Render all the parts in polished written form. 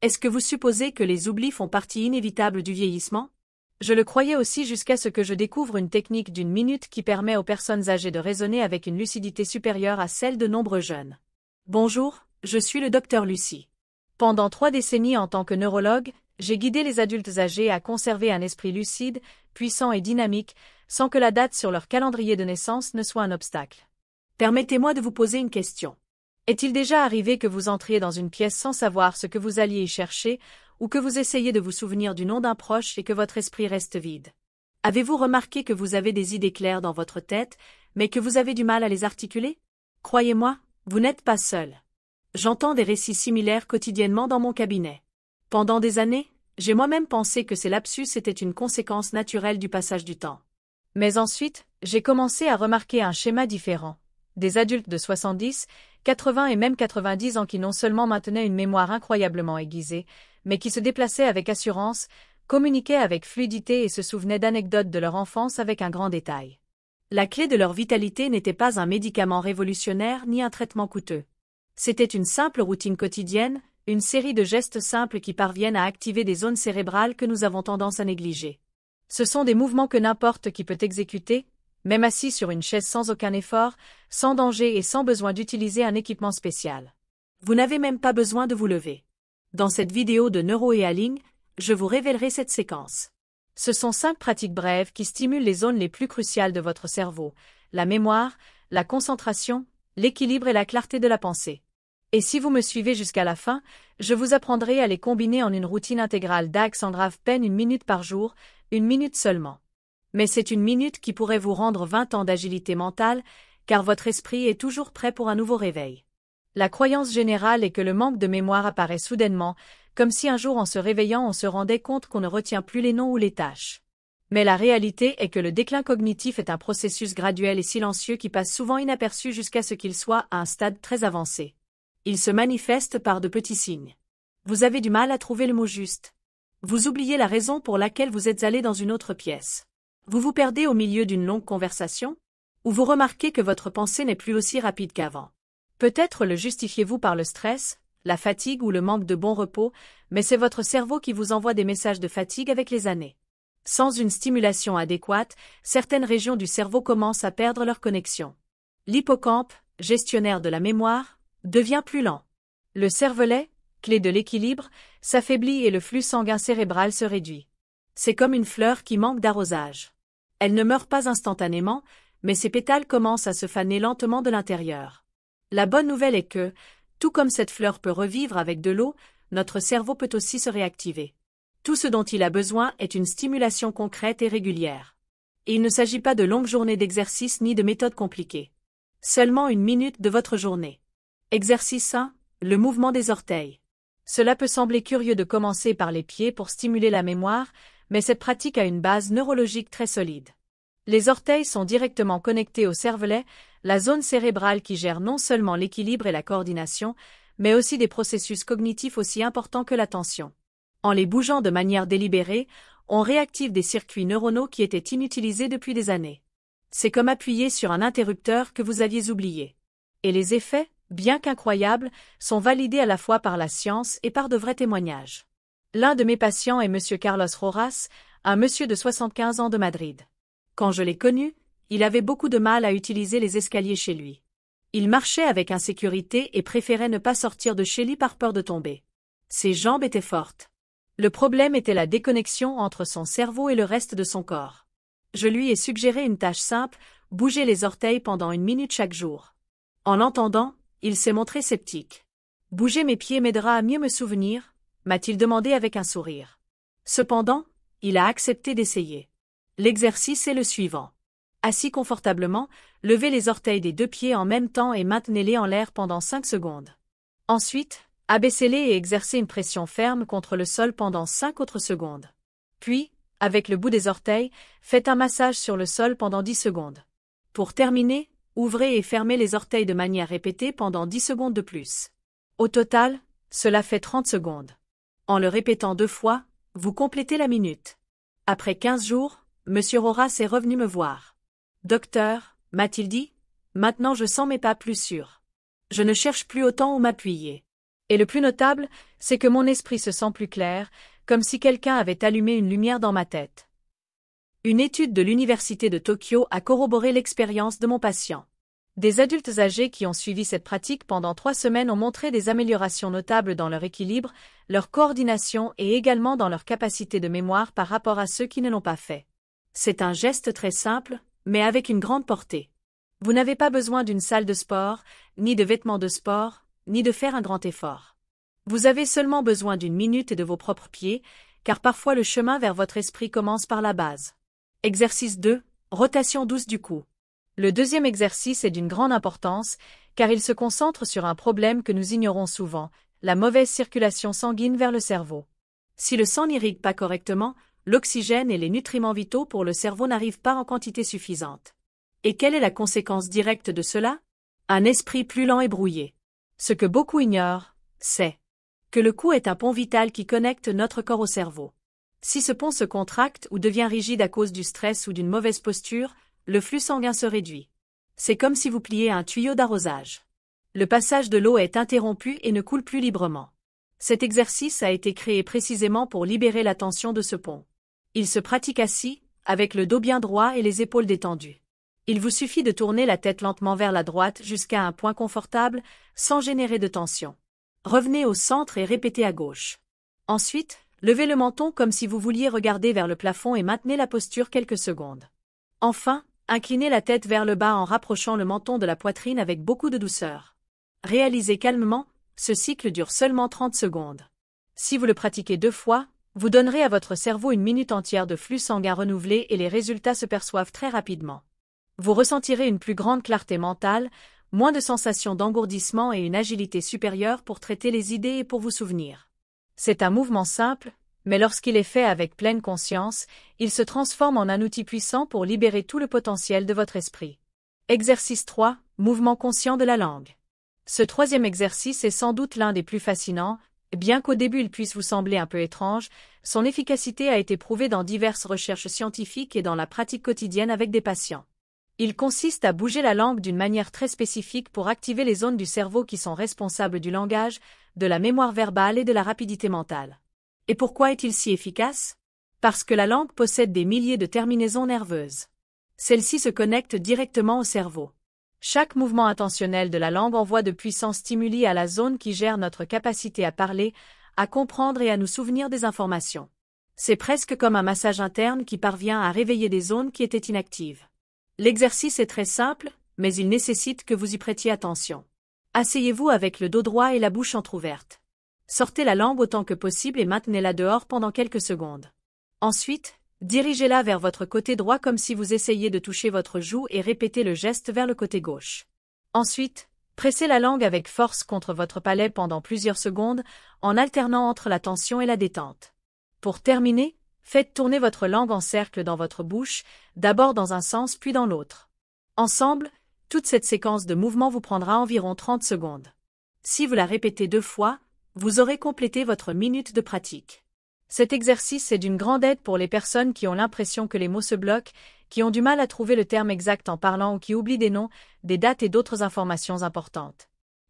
Est-ce que vous supposez que les oublis font partie inévitable du vieillissement? Je le croyais aussi jusqu'à ce que je découvre une technique d'une minute qui permet aux personnes âgées de raisonner avec une lucidité supérieure à celle de nombreux jeunes. Bonjour, je suis le docteur Lucie. Pendant 3 décennies en tant que neurologue, j'ai guidé les adultes âgés à conserver un esprit lucide, puissant et dynamique, sans que la date sur leur calendrier de naissance ne soit un obstacle. Permettez-moi de vous poser une question. Est-il déjà arrivé que vous entriez dans une pièce sans savoir ce que vous alliez y chercher, ou que vous essayez de vous souvenir du nom d'un proche et que votre esprit reste vide? Avez-vous remarqué que vous avez des idées claires dans votre tête, mais que vous avez du mal à les articuler? Croyez-moi, vous n'êtes pas seul. J'entends des récits similaires quotidiennement dans mon cabinet. Pendant des années, j'ai moi-même pensé que ces lapsus étaient une conséquence naturelle du passage du temps. Mais ensuite, j'ai commencé à remarquer un schéma différent. Des adultes de 70, 80 et même 90 ans qui non seulement maintenaient une mémoire incroyablement aiguisée, mais qui se déplaçaient avec assurance, communiquaient avec fluidité et se souvenaient d'anecdotes de leur enfance avec un grand détail. La clé de leur vitalité n'était pas un médicament révolutionnaire ni un traitement coûteux. C'était une simple routine quotidienne, une série de gestes simples qui parviennent à activer des zones cérébrales que nous avons tendance à négliger. Ce sont des mouvements que n'importe qui peut exécuter, même assis sur une chaise sans aucun effort, sans danger et sans besoin d'utiliser un équipement spécial. Vous n'avez même pas besoin de vous lever. Dans cette vidéo de neurohealing, je vous révélerai cette séquence. Ce sont 5 pratiques brèves qui stimulent les zones les plus cruciales de votre cerveau, la mémoire, la concentration, l'équilibre et la clarté de la pensée. Et si vous me suivez jusqu'à la fin, je vous apprendrai à les combiner en une routine intégrale d'Alexandra Penn 1 minute par jour, 1 minute seulement. Mais c'est 1 minute qui pourrait vous rendre 20 ans d'agilité mentale, car votre esprit est toujours prêt pour un nouveau réveil. La croyance générale est que le manque de mémoire apparaît soudainement, comme si un jour en se réveillant on se rendait compte qu'on ne retient plus les noms ou les tâches. Mais la réalité est que le déclin cognitif est un processus graduel et silencieux qui passe souvent inaperçu jusqu'à ce qu'il soit à un stade très avancé. Il se manifeste par de petits signes. Vous avez du mal à trouver le mot juste. Vous oubliez la raison pour laquelle vous êtes allé dans une autre pièce. Vous vous perdez au milieu d'une longue conversation? Ou vous remarquez que votre pensée n'est plus aussi rapide qu'avant? Peut-être le justifiez-vous par le stress, la fatigue ou le manque de bon repos, mais c'est votre cerveau qui vous envoie des messages de fatigue avec les années. Sans une stimulation adéquate, certaines régions du cerveau commencent à perdre leur connexion. L'hippocampe, gestionnaire de la mémoire, devient plus lent. Le cervelet, clé de l'équilibre, s'affaiblit et le flux sanguin cérébral se réduit. C'est comme une fleur qui manque d'arrosage. Elle ne meurt pas instantanément, mais ses pétales commencent à se faner lentement de l'intérieur. La bonne nouvelle est que, tout comme cette fleur peut revivre avec de l'eau, notre cerveau peut aussi se réactiver. Tout ce dont il a besoin est une stimulation concrète et régulière. Et il ne s'agit pas de longues journées d'exercice ni de méthodes compliquées. Seulement 1 minute de votre journée. Exercice 1, le mouvement des orteils. Cela peut sembler curieux de commencer par les pieds pour stimuler la mémoire, mais cette pratique a une base neurologique très solide. Les orteils sont directement connectés au cervelet, la zone cérébrale qui gère non seulement l'équilibre et la coordination, mais aussi des processus cognitifs aussi importants que l'attention. En les bougeant de manière délibérée, on réactive des circuits neuronaux qui étaient inutilisés depuis des années. C'est comme appuyer sur un interrupteur que vous aviez oublié. Et les effets, bien qu'incroyables, sont validés à la fois par la science et par de vrais témoignages. L'un de mes patients est M. Carlos Rojas, un monsieur de 75 ans de Madrid. Quand je l'ai connu, il avait beaucoup de mal à utiliser les escaliers chez lui. Il marchait avec insécurité et préférait ne pas sortir de chez lui par peur de tomber. Ses jambes étaient fortes. Le problème était la déconnexion entre son cerveau et le reste de son corps. Je lui ai suggéré une tâche simple, bouger les orteils pendant 1 minute chaque jour. En l'entendant, il s'est montré sceptique. « Bouger mes pieds m'aidera à mieux me souvenir ?» m'a-t-il demandé avec un sourire. Cependant, il a accepté d'essayer. L'exercice est le suivant. Assis confortablement, levez les orteils des 2 pieds en même temps et maintenez-les en l'air pendant 5 secondes. Ensuite, abaissez-les et exercez une pression ferme contre le sol pendant 5 autres secondes. Puis, avec le bout des orteils, faites un massage sur le sol pendant 10 secondes. Pour terminer, ouvrez et fermez les orteils de manière répétée pendant 10 secondes de plus. Au total, cela fait 30 secondes. En le répétant 2 fois, vous complétez la minute. Après 15 jours, M. Roras est revenu me voir. « Docteur, m'a-t-il dit, maintenant je sens mes pas plus sûrs. Je ne cherche plus autant où m'appuyer. Et le plus notable, c'est que mon esprit se sent plus clair, comme si quelqu'un avait allumé une lumière dans ma tête. Une étude de l'Université de Tokyo a corroboré l'expérience de mon patient. Des adultes âgés qui ont suivi cette pratique pendant 3 semaines ont montré des améliorations notables dans leur équilibre, leur coordination et également dans leur capacité de mémoire par rapport à ceux qui ne l'ont pas fait. C'est un geste très simple, mais avec une grande portée. Vous n'avez pas besoin d'une salle de sport, ni de vêtements de sport, ni de faire un grand effort. Vous avez seulement besoin d'une minute et de vos propres pieds, car parfois le chemin vers votre esprit commence par la base. Exercice 2. Rotation douce du cou. Le deuxième exercice est d'une grande importance, car il se concentre sur un problème que nous ignorons souvent, la mauvaise circulation sanguine vers le cerveau. Si le sang n'irrigue pas correctement, l'oxygène et les nutriments vitaux pour le cerveau n'arrivent pas en quantité suffisante. Et quelle est la conséquence directe de cela? Un esprit plus lent et brouillé. Ce que beaucoup ignorent, c'est que le cou est un pont vital qui connecte notre corps au cerveau. Si ce pont se contracte ou devient rigide à cause du stress ou d'une mauvaise posture, le flux sanguin se réduit. C'est comme si vous pliez un tuyau d'arrosage. Le passage de l'eau est interrompu et ne coule plus librement. Cet exercice a été créé précisément pour libérer la tension de ce pont. Il se pratique assis, avec le dos bien droit et les épaules détendues. Il vous suffit de tourner la tête lentement vers la droite jusqu'à un point confortable, sans générer de tension. Revenez au centre et répétez à gauche. Ensuite, levez le menton comme si vous vouliez regarder vers le plafond et maintenez la posture quelques secondes. Enfin, inclinez la tête vers le bas en rapprochant le menton de la poitrine avec beaucoup de douceur. Réalisez calmement, ce cycle dure seulement 30 secondes. Si vous le pratiquez 2 fois, vous donnerez à votre cerveau une minute entière de flux sanguin renouvelé et les résultats se perçoivent très rapidement. Vous ressentirez une plus grande clarté mentale, moins de sensations d'engourdissement et une agilité supérieure pour traiter les idées et pour vous souvenir. C'est un mouvement simple, mais lorsqu'il est fait avec pleine conscience, il se transforme en un outil puissant pour libérer tout le potentiel de votre esprit. Exercice 3. Mouvement conscient de la langue. Ce troisième exercice est sans doute l'un des plus fascinants, bien qu'au début il puisse vous sembler un peu étrange, son efficacité a été prouvée dans diverses recherches scientifiques et dans la pratique quotidienne avec des patients. Il consiste à bouger la langue d'une manière très spécifique pour activer les zones du cerveau qui sont responsables du langage, de la mémoire verbale et de la rapidité mentale. Et pourquoi est-il si efficace? Parce que la langue possède des milliers de terminaisons nerveuses. Celles-ci se connectent directement au cerveau. Chaque mouvement intentionnel de la langue envoie de puissants stimuli à la zone qui gère notre capacité à parler, à comprendre et à nous souvenir des informations. C'est presque comme un massage interne qui parvient à réveiller des zones qui étaient inactives. L'exercice est très simple, mais il nécessite que vous y prêtiez attention. Asseyez-vous avec le dos droit et la bouche entrouverte. Sortez la langue autant que possible et maintenez-la dehors pendant quelques secondes. Ensuite, dirigez-la vers votre côté droit comme si vous essayiez de toucher votre joue et répétez le geste vers le côté gauche. Ensuite, pressez la langue avec force contre votre palais pendant plusieurs secondes, en alternant entre la tension et la détente. Pour terminer, faites tourner votre langue en cercle dans votre bouche, d'abord dans un sens puis dans l'autre. Ensemble, toute cette séquence de mouvements vous prendra environ 30 secondes. Si vous la répétez 2 fois, vous aurez complété votre minute de pratique. Cet exercice est d'une grande aide pour les personnes qui ont l'impression que les mots se bloquent, qui ont du mal à trouver le terme exact en parlant ou qui oublient des noms, des dates et d'autres informations importantes.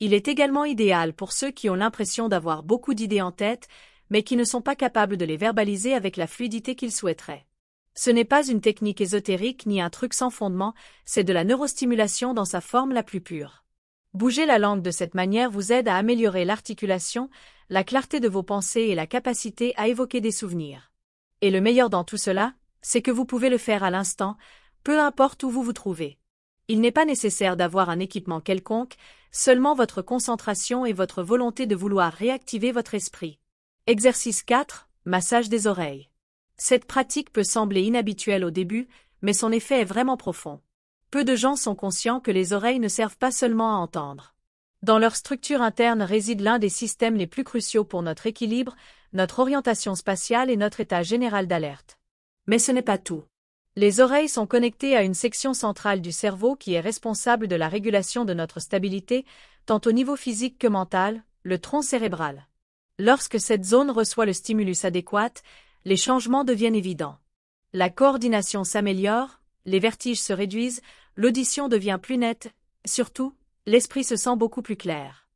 Il est également idéal pour ceux qui ont l'impression d'avoir beaucoup d'idées en tête, mais qui ne sont pas capables de les verbaliser avec la fluidité qu'ils souhaiteraient. Ce n'est pas une technique ésotérique ni un truc sans fondement, c'est de la neurostimulation dans sa forme la plus pure. Bouger la langue de cette manière vous aide à améliorer l'articulation, la clarté de vos pensées et la capacité à évoquer des souvenirs. Et le meilleur dans tout cela, c'est que vous pouvez le faire à l'instant, peu importe où vous vous trouvez. Il n'est pas nécessaire d'avoir un équipement quelconque, seulement votre concentration et votre volonté de vouloir réactiver votre esprit. Exercice 4. Massage des oreilles. Cette pratique peut sembler inhabituelle au début, mais son effet est vraiment profond. Peu de gens sont conscients que les oreilles ne servent pas seulement à entendre. Dans leur structure interne réside l'un des systèmes les plus cruciaux pour notre équilibre, notre orientation spatiale et notre état général d'alerte. Mais ce n'est pas tout. Les oreilles sont connectées à une section centrale du cerveau qui est responsable de la régulation de notre stabilité, tant au niveau physique que mental, le tronc cérébral. Lorsque cette zone reçoit le stimulus adéquat, les changements deviennent évidents. La coordination s'améliore, les vertiges se réduisent, l'audition devient plus nette, surtout, l'esprit se sent beaucoup plus clair.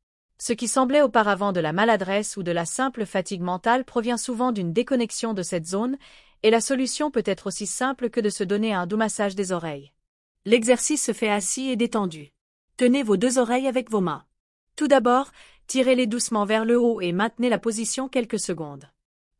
Ce qui semblait auparavant de la maladresse ou de la simple fatigue mentale provient souvent d'une déconnexion de cette zone, et la solution peut être aussi simple que de se donner un doux massage des oreilles. L'exercice se fait assis et détendu. Tenez vos deux oreilles avec vos mains. Tout d'abord, tirez-les doucement vers le haut et maintenez la position quelques secondes.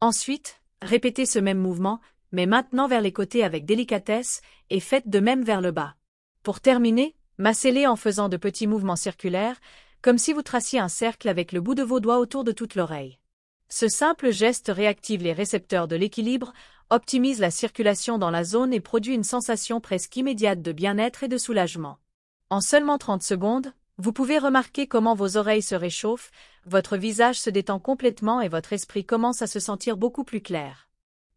Ensuite, répétez ce même mouvement, mais maintenant vers les côtés avec délicatesse, et faites de même vers le bas. Pour terminer, massez-les en faisant de petits mouvements circulaires, comme si vous traciez un cercle avec le bout de vos doigts autour de toute l'oreille. Ce simple geste réactive les récepteurs de l'équilibre, optimise la circulation dans la zone et produit une sensation presque immédiate de bien-être et de soulagement. En seulement 30 secondes, vous pouvez remarquer comment vos oreilles se réchauffent, votre visage se détend complètement et votre esprit commence à se sentir beaucoup plus clair.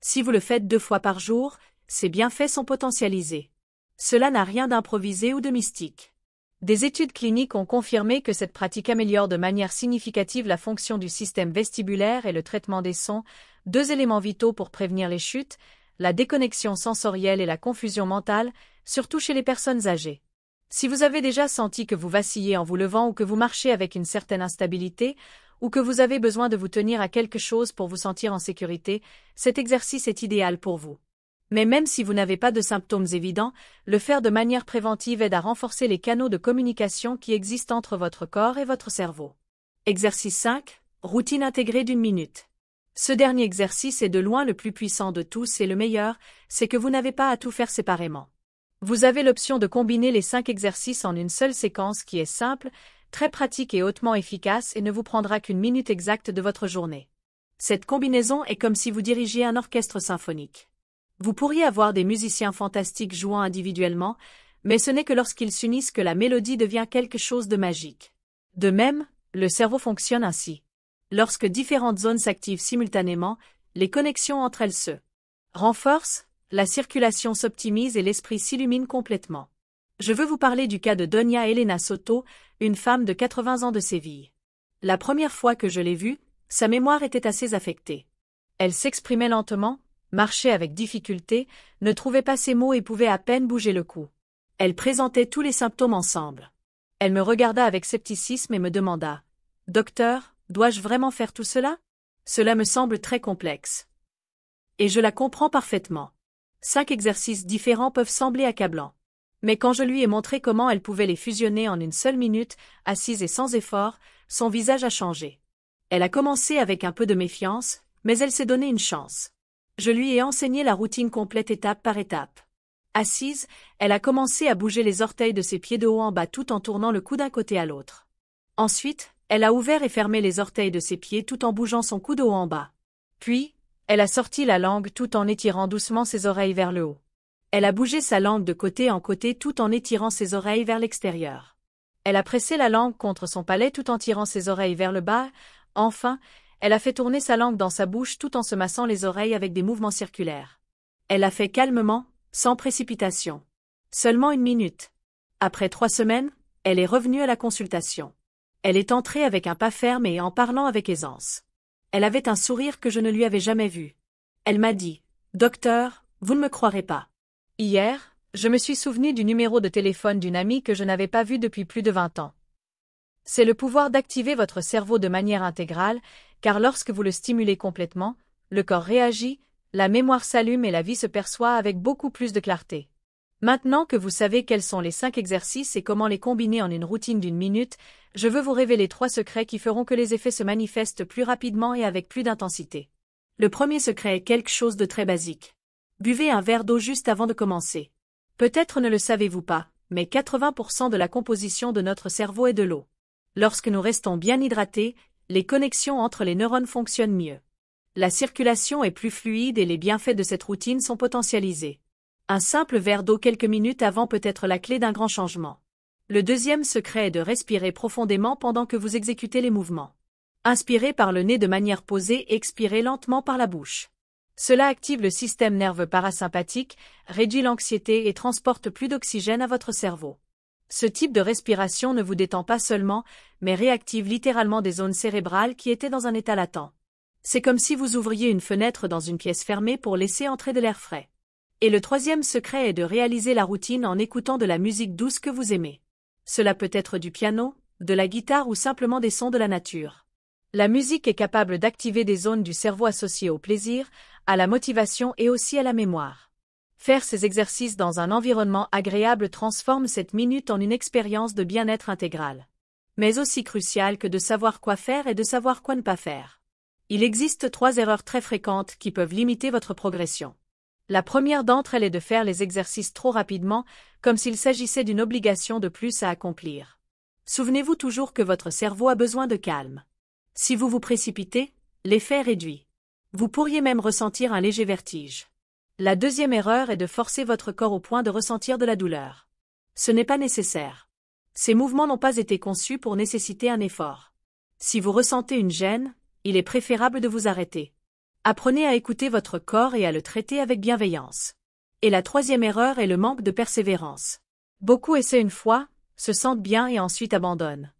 Si vous le faites 2 fois par jour, ces bienfaits sont potentialisés. Cela n'a rien d'improvisé ou de mystique. Des études cliniques ont confirmé que cette pratique améliore de manière significative la fonction du système vestibulaire et le traitement des sons, 2 éléments vitaux pour prévenir les chutes, la déconnexion sensorielle et la confusion mentale, surtout chez les personnes âgées. Si vous avez déjà senti que vous vacillez en vous levant ou que vous marchez avec une certaine instabilité, ou que vous avez besoin de vous tenir à quelque chose pour vous sentir en sécurité, cet exercice est idéal pour vous. Mais même si vous n'avez pas de symptômes évidents, le faire de manière préventive aide à renforcer les canaux de communication qui existent entre votre corps et votre cerveau. Exercice 5. Routine intégrée d'1 minute. Ce dernier exercice est de loin le plus puissant de tous et le meilleur, c'est que vous n'avez pas à tout faire séparément. Vous avez l'option de combiner les 5 exercices en une seule séquence qui est simple, très pratique et hautement efficace et ne vous prendra qu'1 minute exacte de votre journée. Cette combinaison est comme si vous dirigiez un orchestre symphonique. Vous pourriez avoir des musiciens fantastiques jouant individuellement, mais ce n'est que lorsqu'ils s'unissent que la mélodie devient quelque chose de magique. De même, le cerveau fonctionne ainsi. Lorsque différentes zones s'activent simultanément, les connexions entre elles se renforcent, la circulation s'optimise et l'esprit s'illumine complètement. Je veux vous parler du cas de Doña Elena Soto, une femme de 80 ans de Séville. La première fois que je l'ai vue, sa mémoire était assez affectée. Elle s'exprimait lentement, marchait avec difficulté, ne trouvait pas ses mots et pouvait à peine bouger le cou. Elle présentait tous les symptômes ensemble. Elle me regarda avec scepticisme et me demanda « Docteur, dois-je vraiment faire tout cela ? Cela me semble très complexe. » Et je la comprends parfaitement. 5 exercices différents peuvent sembler accablants. Mais quand je lui ai montré comment elle pouvait les fusionner en une seule minute, assise et sans effort, son visage a changé. Elle a commencé avec un peu de méfiance, mais elle s'est donné une chance. Je lui ai enseigné la routine complète étape par étape. Assise, elle a commencé à bouger les orteils de ses pieds de haut en bas tout en tournant le cou d'un côté à l'autre. Ensuite, elle a ouvert et fermé les orteils de ses pieds tout en bougeant son cou de haut en bas. Puis, elle a sorti la langue tout en étirant doucement ses oreilles vers le haut. Elle a bougé sa langue de côté en côté tout en étirant ses oreilles vers l'extérieur. Elle a pressé la langue contre son palais tout en tirant ses oreilles vers le bas. Enfin, elle a fait tourner sa langue dans sa bouche tout en se massant les oreilles avec des mouvements circulaires. Elle a fait calmement, sans précipitation. Seulement 1 minute. Après 3 semaines, elle est revenue à la consultation. Elle est entrée avec un pas ferme et en parlant avec aisance. Elle avait un sourire que je ne lui avais jamais vu. Elle m'a dit « Docteur, vous ne me croirez pas. Hier, je me suis souvenu du numéro de téléphone d'une amie que je n'avais pas vue depuis plus de 20 ans. » C'est le pouvoir d'activer votre cerveau de manière intégrale, car lorsque vous le stimulez complètement, le corps réagit, la mémoire s'allume et la vie se perçoit avec beaucoup plus de clarté. Maintenant que vous savez quels sont les 5 exercices et comment les combiner en une routine d'1 minute, je veux vous révéler 3 secrets qui feront que les effets se manifestent plus rapidement et avec plus d'intensité. Le premier secret est quelque chose de très basique. Buvez un verre d'eau juste avant de commencer. Peut-être ne le savez-vous pas, mais 80% de la composition de notre cerveau est de l'eau. Lorsque nous restons bien hydratés, les connexions entre les neurones fonctionnent mieux. La circulation est plus fluide et les bienfaits de cette routine sont potentialisés. Un simple verre d'eau quelques minutes avant peut être la clé d'un grand changement. Le deuxième secret est de respirer profondément pendant que vous exécutez les mouvements. Inspirez par le nez de manière posée et expirez lentement par la bouche. Cela active le système nerveux parasympathique, réduit l'anxiété et transporte plus d'oxygène à votre cerveau. Ce type de respiration ne vous détend pas seulement, mais réactive littéralement des zones cérébrales qui étaient dans un état latent. C'est comme si vous ouvriez une fenêtre dans une pièce fermée pour laisser entrer de l'air frais. Et le troisième secret est de réaliser la routine en écoutant de la musique douce que vous aimez. Cela peut être du piano, de la guitare ou simplement des sons de la nature. La musique est capable d'activer des zones du cerveau associées au plaisir, à la motivation et aussi à la mémoire. Faire ces exercices dans un environnement agréable transforme cette minute en une expérience de bien-être intégrale. Mais aussi crucial que de savoir quoi faire et de savoir quoi ne pas faire. Il existe 3 erreurs très fréquentes qui peuvent limiter votre progression. La première d'entre elles est de faire les exercices trop rapidement, comme s'il s'agissait d'une obligation de plus à accomplir. Souvenez-vous toujours que votre cerveau a besoin de calme. Si vous vous précipitez, l'effet est réduit. Vous pourriez même ressentir un léger vertige. La deuxième erreur est de forcer votre corps au point de ressentir de la douleur. Ce n'est pas nécessaire. Ces mouvements n'ont pas été conçus pour nécessiter un effort. Si vous ressentez une gêne, il est préférable de vous arrêter. Apprenez à écouter votre corps et à le traiter avec bienveillance. Et la troisième erreur est le manque de persévérance. Beaucoup essaient une fois, se sentent bien et ensuite abandonnent.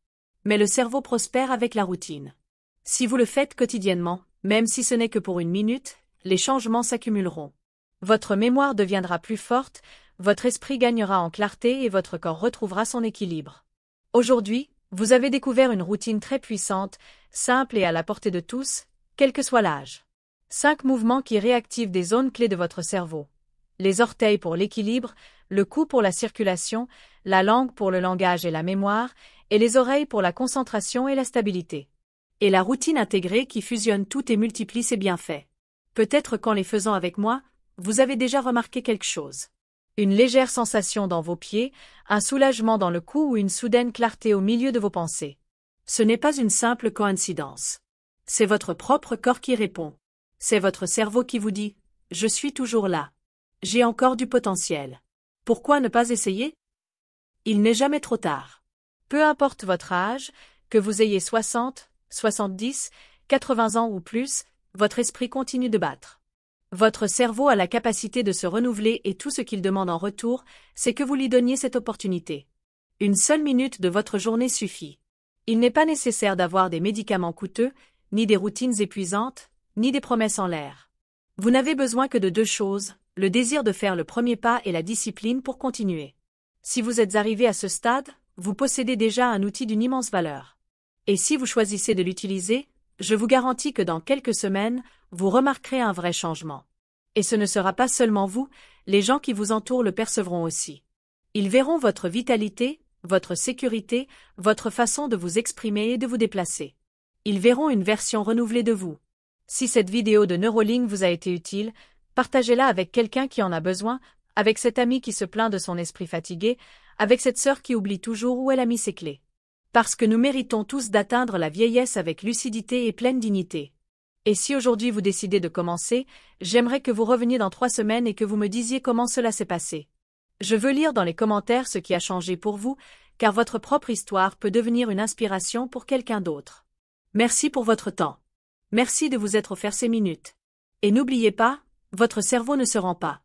Mais le cerveau prospère avec la routine. Si vous le faites quotidiennement, même si ce n'est que pour une minute, les changements s'accumuleront. Votre mémoire deviendra plus forte, votre esprit gagnera en clarté et votre corps retrouvera son équilibre. Aujourd'hui, vous avez découvert une routine très puissante, simple et à la portée de tous, quel que soit l'âge. 5 mouvements qui réactivent des zones clés de votre cerveau. Les orteils pour l'équilibre, le cou pour la circulation, la langue pour le langage et la mémoire, et les oreilles pour la concentration et la stabilité. Et la routine intégrée qui fusionne tout et multiplie ses bienfaits. Peut-être qu'en les faisant avec moi, vous avez déjà remarqué quelque chose. Une légère sensation dans vos pieds, un soulagement dans le cou ou une soudaine clarté au milieu de vos pensées. Ce n'est pas une simple coïncidence. C'est votre propre corps qui répond. C'est votre cerveau qui vous dit « Je suis toujours là. J'ai encore du potentiel. Pourquoi ne pas essayer ?» Il n'est jamais trop tard. Peu importe votre âge, que vous ayez 60, 70, 80 ans ou plus, votre esprit continue de battre. Votre cerveau a la capacité de se renouveler et tout ce qu'il demande en retour, c'est que vous lui donniez cette opportunité. Une seule minute de votre journée suffit. Il n'est pas nécessaire d'avoir des médicaments coûteux, ni des routines épuisantes, ni des promesses en l'air. Vous n'avez besoin que de 2 choses, le désir de faire le premier pas et la discipline pour continuer. Si vous êtes arrivé à ce stade, vous possédez déjà un outil d'une immense valeur. Et si vous choisissez de l'utiliser, je vous garantis que dans quelques semaines, vous remarquerez un vrai changement. Et ce ne sera pas seulement vous, les gens qui vous entourent le percevront aussi. Ils verront votre vitalité, votre sécurité, votre façon de vous exprimer et de vous déplacer. Ils verront une version renouvelée de vous. Si cette vidéo de Neuralink vous a été utile, partagez-la avec quelqu'un qui en a besoin, avec cet ami qui se plaint de son esprit fatigué, avec cette sœur qui oublie toujours où elle a mis ses clés. Parce que nous méritons tous d'atteindre la vieillesse avec lucidité et pleine dignité. Et si aujourd'hui vous décidez de commencer, j'aimerais que vous reveniez dans 3 semaines et que vous me disiez comment cela s'est passé. Je veux lire dans les commentaires ce qui a changé pour vous, car votre propre histoire peut devenir une inspiration pour quelqu'un d'autre. Merci pour votre temps. Merci de vous être offert ces minutes. Et n'oubliez pas, votre cerveau ne se rend pas.